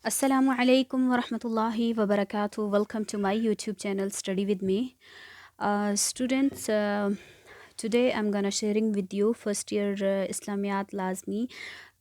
Assalamu alaikum wa rahmatullahi wa barakatuh. Welcome to my YouTube channel Study with me. Students, today I'm gonna sharing with you first year Islamiyat Lazmi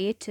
8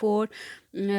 4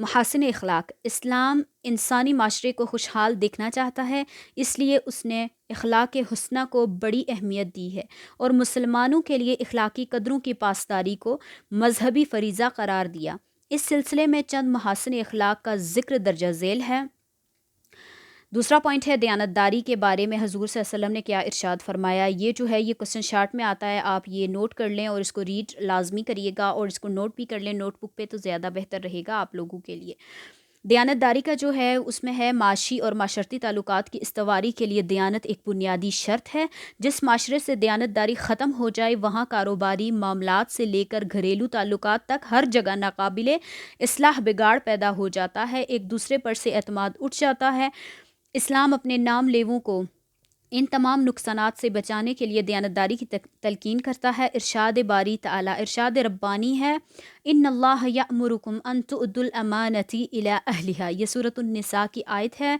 محاسن اخلاق، اسلام انسانی معاشرے کو خوشحال دیکھنا چاہتا ہے، اس لیے اس نے اخلاق حسنہ کو بڑی اہمیت دی ہے اور مسلمانوں کے لیے اخلاقی قدروں کی پاسداری کو مذہبی فریضہ قرار دیا۔ اس سلسلے میں چند محاسن اخلاق کا ذکر درجہ ذیل ہے۔ دوسرا پوائنٹ ہے دیانتداری کے بارے میں حضور صلی اللہ علیہ وسلم نے کیا ارشاد فرمایا۔ یہ جو ہے یہ کوسچن شارٹ میں آتا ہے، آپ یہ نوٹ کر لیں اور اس کو ریڈ لازمی کریے گا اور اس کو نوٹ بھی کر لیں نوٹ بک پہ، تو زیادہ بہتر رہے گا آپ لوگوں کے لیے۔ دیانتداری کا جو ہے اس میں ہے معاشی اور معاشرتی تعلقات کی استواری کے لیے دیانت ایک بنیادی شرط ہے۔ جس معاشرے سے دیانتداری ختم ہو جائے وہاں کاروباری معاملات سے لے کر گھریلو تعلقات تک ہر جگہ ناقابل اصلاح بگاڑ پیدا ہو جاتا ہے، ایک دوسرے پر سے اعتماد اٹھ جاتا ہے۔ اسلام اپنے نام لیووں کو ان تمام نقصانات سے بچانے کے لیے دیانتداری کی تلقین کرتا ہے۔ ارشاد باری تعالی، ارشاد ربانی ہے، ان اللہ یأمرکم ان تؤدوا الامانۃ الی اہلھا، یہ سورۃ النساء کی آیت ہے۔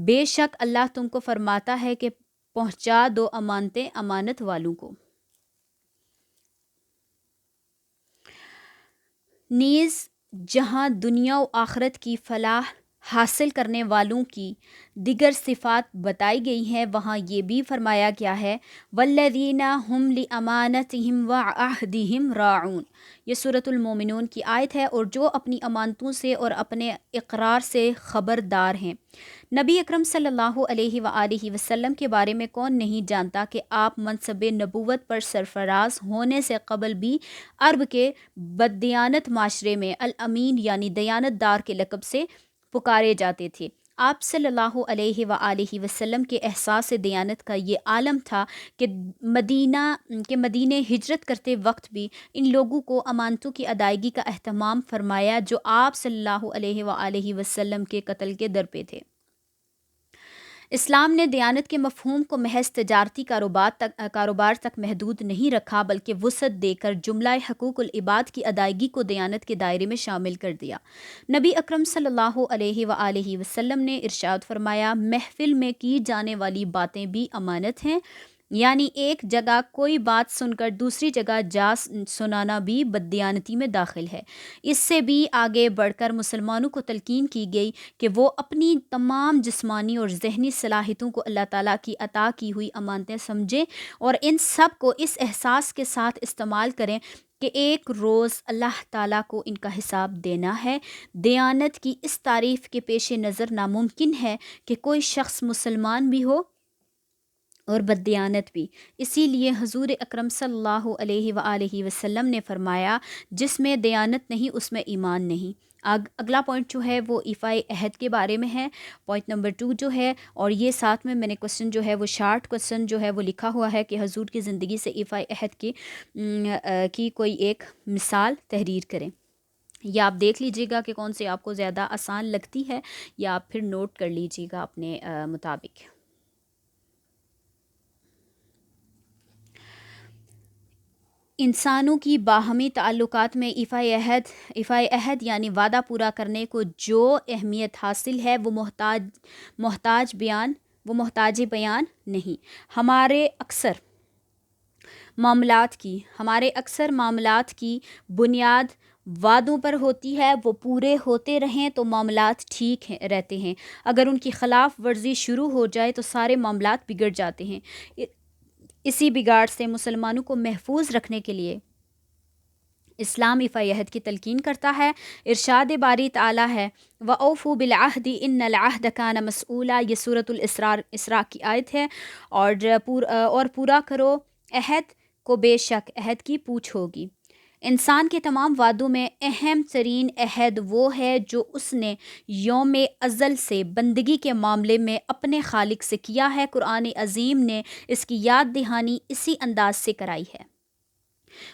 بے شک اللہ تم کو فرماتا ہے کہ پہنچا دو امانتیں امانت والوں کو۔ نیز جہاں دنیا و آخرت کی فلاح حاصل کرنے والوں کی دیگر صفات بتائی گئی ہیں، وہاں یہ بھی فرمایا گیا ہے والذین ہم لامانتہم وعہدہم راعون، یہ سورۃ المومنون کی آیت ہے، اور جو اپنی امانتوں سے اور اپنے اقرار سے خبردار ہیں۔ نبی اکرم صلی اللہ علیہ وآلہ وسلم کے بارے میں کون نہیں جانتا کہ آپ منصب نبوت پر سرفراز ہونے سے قبل بھی عرب کے بددیانت معاشرے میں الامین یعنی دیانت دار کے لقب سے پکارے جاتے تھے۔ آپ صلی اللہ علیہ وآلہ وسلم کے احساس دیانت کا یہ عالم تھا کہ مدینہ ہجرت کرتے وقت بھی ان لوگوں کو امانتوں کی ادائیگی کا اہتمام فرمایا جو آپ صلی اللہ علیہ وآلہ وسلم کے قتل کے در پہ تھے۔ اسلام نے دیانت کے مفہوم کو محض تجارتی کاروبار تک محدود نہیں رکھا، بلکہ وسعت دے کر جملہ حقوق العباد کی ادائیگی کو دیانت کے دائرے میں شامل کر دیا۔ نبی اکرم صلی اللہ علیہ وآلہ وسلم نے ارشاد فرمایا، محفل میں کی جانے والی باتیں بھی امانت ہیں، یعنی ایک جگہ کوئی بات سن کر دوسری جگہ جا سنانا بھی بددیانتی میں داخل ہے۔ اس سے بھی آگے بڑھ کر مسلمانوں کو تلقین کی گئی کہ وہ اپنی تمام جسمانی اور ذہنی صلاحیتوں کو اللہ تعالیٰ کی عطا کی ہوئی امانتیں سمجھیں اور ان سب کو اس احساس کے ساتھ استعمال کریں کہ ایک روز اللہ تعالیٰ کو ان کا حساب دینا ہے۔ دیانت کی اس تعریف کے پیش نظر ناممکن ہے کہ کوئی شخص مسلمان بھی ہو اور بددیانت بھی۔ اسی لیے حضور اکرم صلی اللہ علیہ وآلہ وسلم نے فرمایا، جس میں دیانت نہیں اس میں ایمان نہیں۔ اگلا پوائنٹ جو ہے وہ ایفائے عہد کے بارے میں ہے، پوائنٹ نمبر 2 جو ہے، اور یہ ساتھ میں نے کوسچن جو ہے وہ شارٹ کوسچن جو ہے وہ لکھا ہوا ہے کہ حضور کی زندگی سے ایفائے عہد کی کوئی ایک مثال تحریر کریں۔ یا آپ دیکھ لیجیے گا کہ کون سی آپ کو زیادہ آسان لگتی ہے، یا آپ پھر نوٹ کر لیجیے گا اپنے مطابق۔ انسانوں کی باہمی تعلقات میں ایفائے عہد یعنی وعدہ پورا کرنے کو جو اہمیت حاصل ہے وہ محتاج بیان نہیں۔ ہمارے اکثر معاملات کی بنیاد وعدوں پر ہوتی ہے، وہ پورے ہوتے رہیں تو معاملات ٹھیک رہتے ہیں، اگر ان کی خلاف ورزی شروع ہو جائے تو سارے معاملات بگڑ جاتے ہیں۔ اسی بگاڑ سے مسلمانوں کو محفوظ رکھنے کے لیے اسلام ایفائے عہد کی تلقین کرتا ہے۔ ارشاد باری تعالی ہے، وَأَوْفُوا بِالْعَهْدِ إِنَّ الْعَهْدَ كَانَ مَسْئُولًا، یہ سورۃ الاسراء کی آیت ہے، اور پورا کرو عہد کو، بے شک عہد کی پوچھ ہوگی۔ انسان کے تمام وعدوں میں اہم ترین عہد وہ ہے جو اس نے یوم ازل سے بندگی کے معاملے میں اپنے خالق سے کیا ہے۔ قرآن عظیم نے اس کی یاد دہانی اسی انداز سے کرائی ہے۔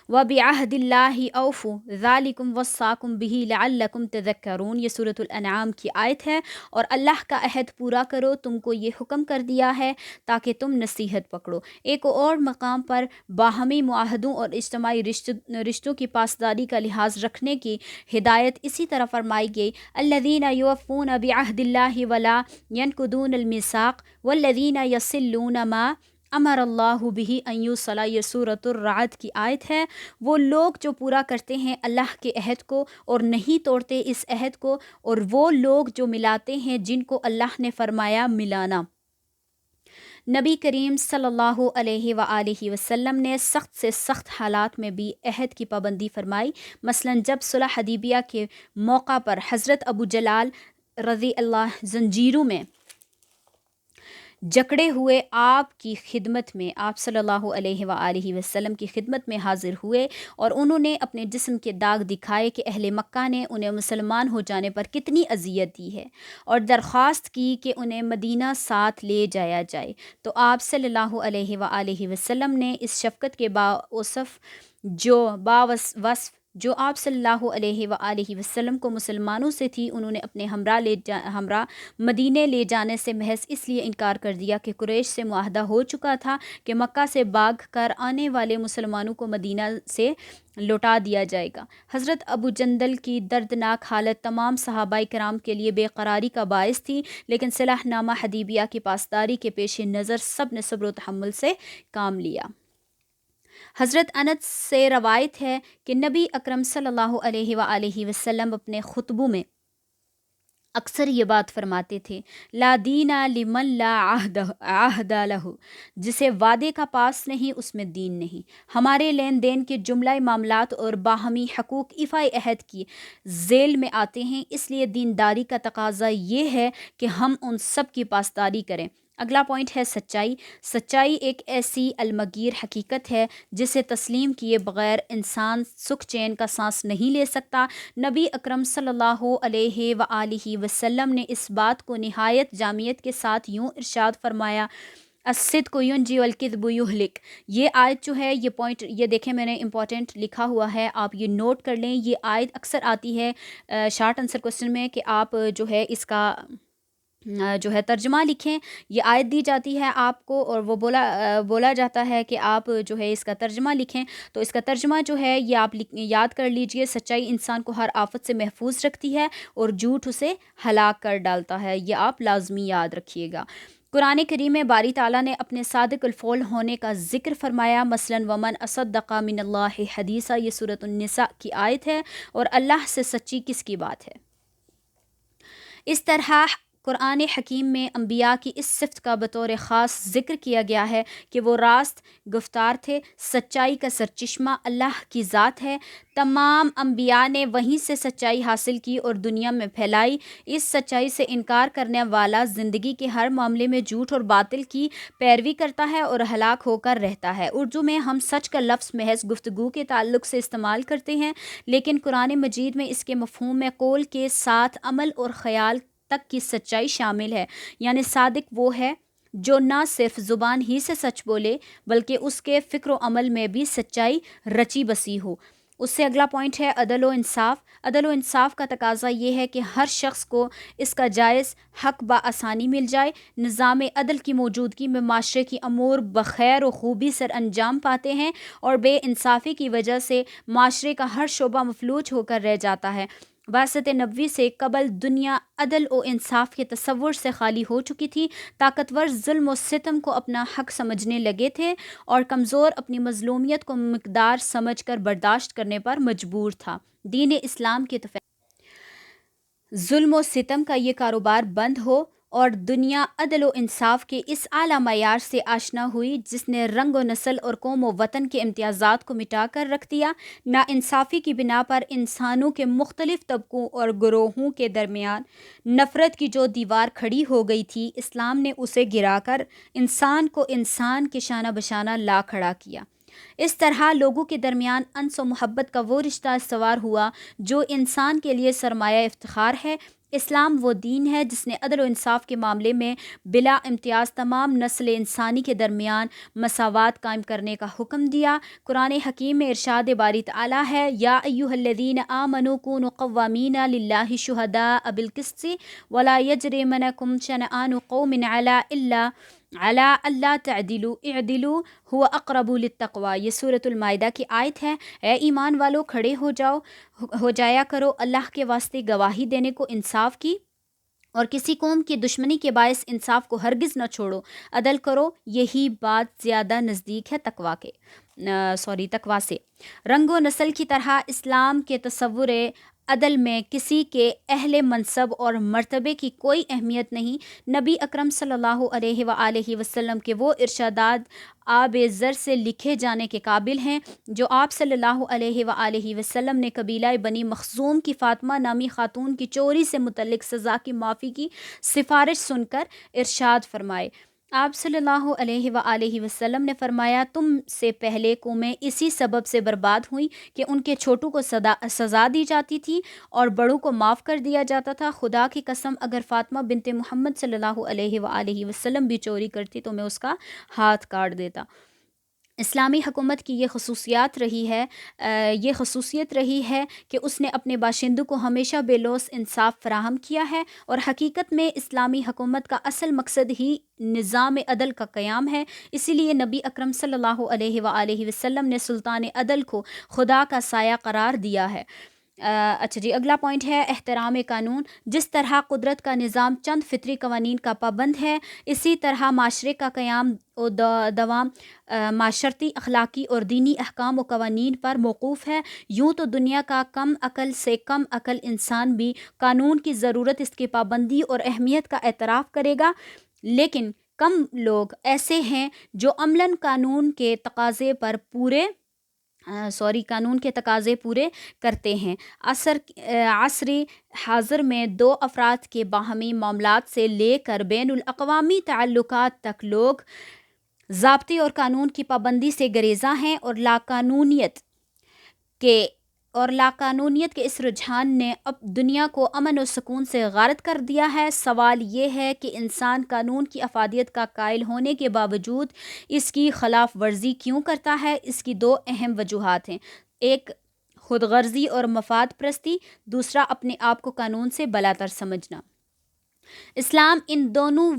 وَبِعَهْدِ اللَّهِ أَوْفُوا ذَلِكُمْ وَصَّاكُمْ بِهِ لَعَلَّكُمْ تَذَكَّرُونَ، یہ سورۃ الانعام کی آیت ہے، اور اللہ کا عہد پورا کرو، تم کو یہ حکم کر دیا ہے تاکہ تم نصیحت پکڑو۔ ایک اور مقام پر باہمی معاہدوں اور اجتماعی رشتوں کی پاسداری کا لحاظ رکھنے کی ہدایت اسی طرح فرمائی گئی، الَّذِينَ يُوَفُّونَ بِعَهْدِ اللَّهِ وَلَا يَنقُضُونَ الْمِيثَاقَ وَالَّذِينَ يَصِلُّونَ مَا امر اللہ بہ ان یوصلا، یہ سورۃ الرعد کی آیت ہے۔ وہ لوگ جو پورا کرتے ہیں اللہ کے عہد کو اور نہیں توڑتے اس عہد کو، اور وہ لوگ جو ملاتے ہیں جن کو اللہ نے فرمایا ملانا۔ نبی کریم صلی اللہ علیہ وآلہ وسلم نے سخت سے سخت حالات میں بھی عہد کی پابندی فرمائی۔ مثلا جب صلح حدیبیہ کے موقع پر حضرت ابو جلال رضی اللہ زنجیروں میں جکڑے ہوئے آپ کی خدمت میں، آپ صلی اللہ علیہ وآلہ وسلم کی خدمت میں حاضر ہوئے اور انہوں نے اپنے جسم کے داغ دکھائے کہ اہل مکہ نے انہیں مسلمان ہو جانے پر کتنی اذیت دی ہے، اور درخواست کی کہ انہیں مدینہ ساتھ لے جایا جائے، تو آپ صلی اللہ علیہ وآلہ وسلم نے اس شفقت کے باوصف جو آپ صلی اللہ علیہ وآلہ وسلم کو مسلمانوں سے تھی، انہوں نے اپنے ہمراہ مدینے لے جانے سے محض اس لیے انکار کر دیا کہ قریش سے معاہدہ ہو چکا تھا کہ مکہ سے بھاگ کر آنے والے مسلمانوں کو مدینہ سے لوٹا دیا جائے گا۔ حضرت ابو جندل کی دردناک حالت تمام صحابہ کرام کے لیے بے قراری کا باعث تھی، لیکن صلح نامہ حدیبیہ کی پاسداری کے پیش نظر سب نے صبر و تحمل سے کام لیا۔ حضرت انس سے روایت ہے کہ نبی اکرم صلی اللہ علیہ وآلہ وسلم اپنے خطبوں میں اکثر یہ بات فرماتے تھے، لا دین لمن لا عہد لہ، جسے وعدے کا پاس نہیں اس میں دین نہیں۔ ہمارے لین دین کے جملہ معاملات اور باہمی حقوق ایفائے عہد کی ذیل میں آتے ہیں، اس لیے دینداری کا تقاضا یہ ہے کہ ہم ان سب کی پاسداری کریں۔ اگلا پوائنٹ ہے سچائی۔ سچائی ایک ایسی المگیر حقیقت ہے جسے تسلیم کیے بغیر انسان سکھ چین کا سانس نہیں لے سکتا۔ نبی اکرم صلی اللہ علیہ وآلہ وسلم نے اس بات کو نہایت جامعیت کے ساتھ یوں ارشاد فرمایا، الصدق ینجی والکذب یہلک۔ یہ آیت جو ہے، یہ پوائنٹ یہ دیکھیں میں نے امپورٹنٹ لکھا ہوا ہے، آپ یہ نوٹ کر لیں۔ یہ آیت اکثر آتی ہے شارٹ آنسر کوسچن میں کہ آپ جو ہے اس کا جو ہے ترجمہ لکھیں۔ یہ آیت دی جاتی ہے آپ کو اور وہ بولا جاتا ہے کہ آپ جو ہے اس کا ترجمہ لکھیں، تو اس کا ترجمہ جو ہے یہ آپ یاد کر لیجئے، سچائی انسان کو ہر آفت سے محفوظ رکھتی ہے اور جھوٹ اسے ہلاک کر ڈالتا ہے۔ یہ آپ لازمی یاد رکھیے گا۔ قرآن کریم میں باری تعالیٰ نے اپنے صادق القول ہونے کا ذکر فرمایا، مثلاً ومن اصدق من اللہ حدیثا، یہ سورۃ النساء کی آیت ہے، اور اللہ سے سچی کس کی بات ہے۔ اس طرح قرآن حکیم میں انبیاء کی اس صفت کا بطور خاص ذکر کیا گیا ہے کہ وہ راست گفتار تھے، سچائی کا سرچشمہ اللہ کی ذات ہے۔ تمام انبیاء نے وہیں سے سچائی حاصل کی اور دنیا میں پھیلائی۔ اس سچائی سے انکار کرنے والا زندگی کے ہر معاملے میں جھوٹ اور باطل کی پیروی کرتا ہے اور ہلاک ہو کر رہتا ہے۔ اردو میں ہم سچ کا لفظ محض گفتگو کے تعلق سے استعمال کرتے ہیں، لیکن قرآن مجید میں اس کے مفہوم میں قول کے ساتھ عمل اور خیال تک کی سچائی شامل ہے، یعنی صادق وہ ہے جو نہ صرف زبان ہی سے سچ بولے بلکہ اس کے فکر و عمل میں بھی سچائی رچی بسی ہو۔ اس سے اگلا پوائنٹ ہے عدل و انصاف۔ عدل و انصاف کا تقاضا یہ ہے کہ ہر شخص کو اس کا جائز حق بآسانی مل جائے۔ نظام عدل کی موجودگی میں معاشرے کی امور بخیر و خوبی سر انجام پاتے ہیں، اور بے انصافی کی وجہ سے معاشرے کا ہر شعبہ مفلوج ہو کر رہ جاتا ہے۔ بعثت نبوی سے قبل دنیا عدل و انصاف کے تصور سے خالی ہو چکی تھی۔ طاقتور ظلم و ستم کو اپنا حق سمجھنے لگے تھے اور کمزور اپنی مظلومیت کو مقدار سمجھ کر برداشت کرنے پر مجبور تھا۔ دین اسلام کے ظلم و ستم کا یہ کاروبار بند ہو اور دنیا عدل و انصاف کے اس اعلیٰ معیار سے آشنا ہوئی جس نے رنگ و نسل اور قوم و وطن کے امتیازات کو مٹا کر رکھ دیا۔ ناانصافی کی بنا پر انسانوں کے مختلف طبقوں اور گروہوں کے درمیان نفرت کی جو دیوار کھڑی ہو گئی تھی، اسلام نے اسے گرا کر انسان کو انسان کے شانہ بشانہ لا کھڑا کیا۔ اس طرح لوگوں کے درمیان انس و محبت کا وہ رشتہ استوار ہوا جو انسان کے لیے سرمایہ افتخار ہے۔ اسلام وہ دین ہے جس نے عدل و انصاف کے معاملے میں بلا امتیاز تمام نسل انسانی کے درمیان مساوات قائم کرنے کا حکم دیا۔ قرآن حکیم میں ارشاد باری تعالیٰ ہے، یا ایھا الذین آمنوا کونوا قوامین للہ شہداء بالقسط ولا یجرمنکم شنآن قوم علی الا تعدلوا اعدلوا هو اقرب للتقوی۔ یہ سورۃ المائدہ کی آیت ہے۔ اے ایمان والو، کھڑے ہو جایا کرو اللہ کے واسطے گواہی دینے کو انصاف کی اور کسی قوم کی دشمنی کے باعث انصاف کو ہرگز نہ چھوڑو، عدل کرو، یہی بات زیادہ نزدیک ہے تقویٰ سے۔ رنگ و نسل کی طرح اسلام کے تصور عدل میں کسی کے اہل منصب اور مرتبے کی کوئی اہمیت نہیں۔ نبی اکرم صلی اللہ علیہ وآلہ وسلم کے وہ ارشادات آب زر سے لکھے جانے کے قابل ہیں جو آپ صلی اللہ علیہ وآلہ وسلم نے قبیلہ بنی مخزوم کی فاطمہ نامی خاتون کی چوری سے متعلق سزا کی معافی کی سفارش سن کر ارشاد فرمائے۔ آپ صلی اللہ علیہ وآلہ وسلم نے فرمایا، تم سے پہلے قومیں اسی سبب سے برباد ہوئیں کہ ان کے چھوٹوں کو سزا دی جاتی تھی اور بڑوں کو معاف کر دیا جاتا تھا۔ خدا کی قسم، اگر فاطمہ بنت محمد صلی اللہ علیہ وآلہ وسلم بھی چوری کرتی تو میں اس کا ہاتھ کاٹ دیتا۔ اسلامی حکومت کی یہ خصوصیت رہی ہے کہ اس نے اپنے باشندوں کو ہمیشہ بے لوث انصاف فراہم کیا ہے، اور حقیقت میں اسلامی حکومت کا اصل مقصد ہی نظام عدل کا قیام ہے۔ اسی لیے نبی اکرم صلی اللہ علیہ وآلہ وسلم نے سلطان عدل کو خدا کا سایہ قرار دیا ہے۔ اچھا جی، اگلا پوائنٹ ہے احترام قانون۔ جس طرح قدرت کا نظام چند فطری قوانین کا پابند ہے، اسی طرح معاشرے کا قیام و دوام معاشرتی، اخلاقی اور دینی احکام و قوانین پر موقوف ہے۔ یوں تو دنیا کا کم عقل سے کم عقل انسان بھی قانون کی ضرورت، اس کی پابندی اور اہمیت کا اعتراف کرے گا، لیکن کم لوگ ایسے ہیں جو عملاً قانون کے تقاضے پورے کرتے ہیں۔ عصر حاضر میں دو افراد کے باہمی معاملات سے لے کر بین الاقوامی تعلقات تک لوگ ضابطے اور قانون کی پابندی سے گریزاں ہیں، اور لاقانونیت کے اس رجحان نے اب دنیا کو امن و سکون سے غارت کر دیا ہے۔ سوال یہ ہے کہ انسان قانون کی افادیت کا قائل ہونے کے باوجود اس کی خلاف ورزی کیوں کرتا ہے؟ اس کی دو اہم وجوہات ہیں: ایک خود غرضی اور مفاد پرستی، دوسرا اپنے آپ کو قانون سے بالاتر سمجھنا۔ اسلام ان دونوں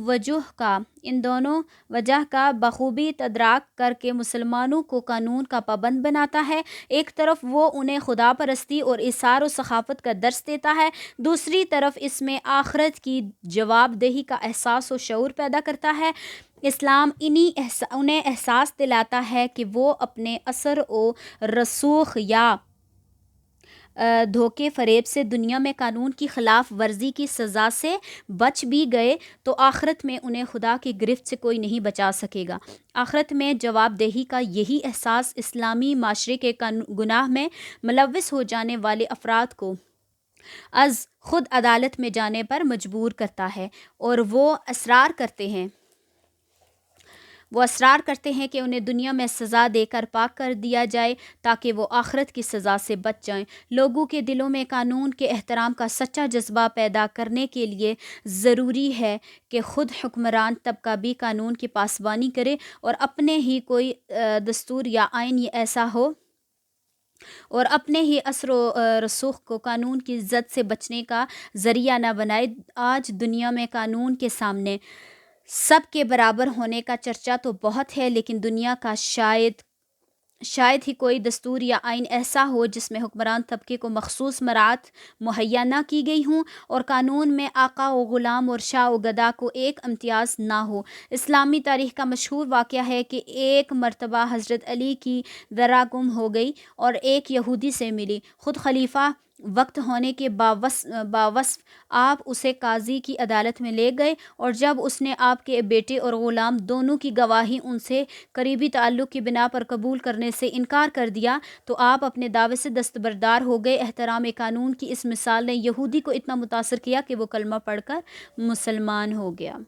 وجہ کا بخوبی تدارک کر کے مسلمانوں کو قانون کا پابند بناتا ہے۔ ایک طرف وہ انہیں خدا پرستی اور ایثار و سخاوت کا درس دیتا ہے، دوسری طرف اس میں آخرت کی جواب دہی کا احساس و شعور پیدا کرتا ہے۔ اسلام انہیں احساس دلاتا ہے کہ وہ اپنے اثر و رسوخ یا دھوکے فریب سے دنیا میں قانون کی خلاف ورزی کی سزا سے بچ بھی گئے تو آخرت میں انہیں خدا کی گرفت سے کوئی نہیں بچا سکے گا۔ آخرت میں جواب دہی کا یہی احساس اسلامی معاشرے کے گناہ میں ملوث ہو جانے والے افراد کو از خود عدالت میں جانے پر مجبور کرتا ہے، اور وہ اصرار کرتے ہیں کہ انہیں دنیا میں سزا دے کر پاک کر دیا جائے تاکہ وہ آخرت کی سزا سے بچ جائیں۔ لوگوں کے دلوں میں قانون کے احترام کا سچا جذبہ پیدا کرنے کے لیے ضروری ہے کہ خود حکمران طبقہ بھی قانون کی پاسبانی کرے اور اپنے ہی کوئی دستور یا آئین ایسا ہو اور اپنے ہی اثر و رسوخ کو قانون کی زد سے بچنے کا ذریعہ نہ بنائے۔ آج دنیا میں قانون کے سامنے سب کے برابر ہونے کا چرچا تو بہت ہے، لیکن دنیا کا شاید ہی کوئی دستور یا آئین ایسا ہو جس میں حکمران طبقے کو مخصوص مراعات مہیا نہ کی گئی ہوں اور قانون میں آقا و غلام اور شاہ و گدا کو ایک امتیاز نہ ہو۔ اسلامی تاریخ کا مشہور واقعہ ہے کہ ایک مرتبہ حضرت علی کی درہ گم ہو گئی اور ایک یہودی سے ملی۔ خود خلیفہ وقت ہونے کے باوصف آپ اسے قاضی کی عدالت میں لے گئے، اور جب اس نے آپ کے بیٹے اور غلام دونوں کی گواہی ان سے قریبی تعلق کی بنا پر قبول کرنے سے انکار کر دیا تو آپ اپنے دعوے سے دستبردار ہو گئے۔ احترام قانون کی اس مثال نے یہودی کو اتنا متاثر کیا کہ وہ کلمہ پڑھ کر مسلمان ہو گیا۔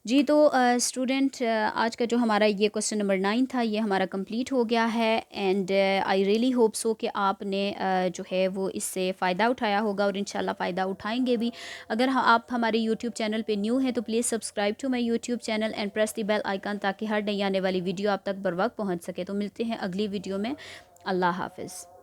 جی تو اسٹوڈنٹ، آج کا جو ہمارا یہ کوسچن نمبر 9 تھا یہ ہمارا کمپلیٹ ہو گیا ہے، and I really hope so کہ آپ نے جو ہے وہ اس سے فائدہ اٹھایا ہوگا اور انشاءاللہ فائدہ اٹھائیں گے بھی۔ اگر آپ ہمارے یوٹیوب چینل پہ نیو ہیں تو please subscribe to my YouTube channel and press the bell icon تاکہ ہر نئی آنے والی ویڈیو آپ تک بر وقت پہنچ سکے۔ تو ملتے ہیں اگلی ویڈیو میں۔ اللہ حافظ۔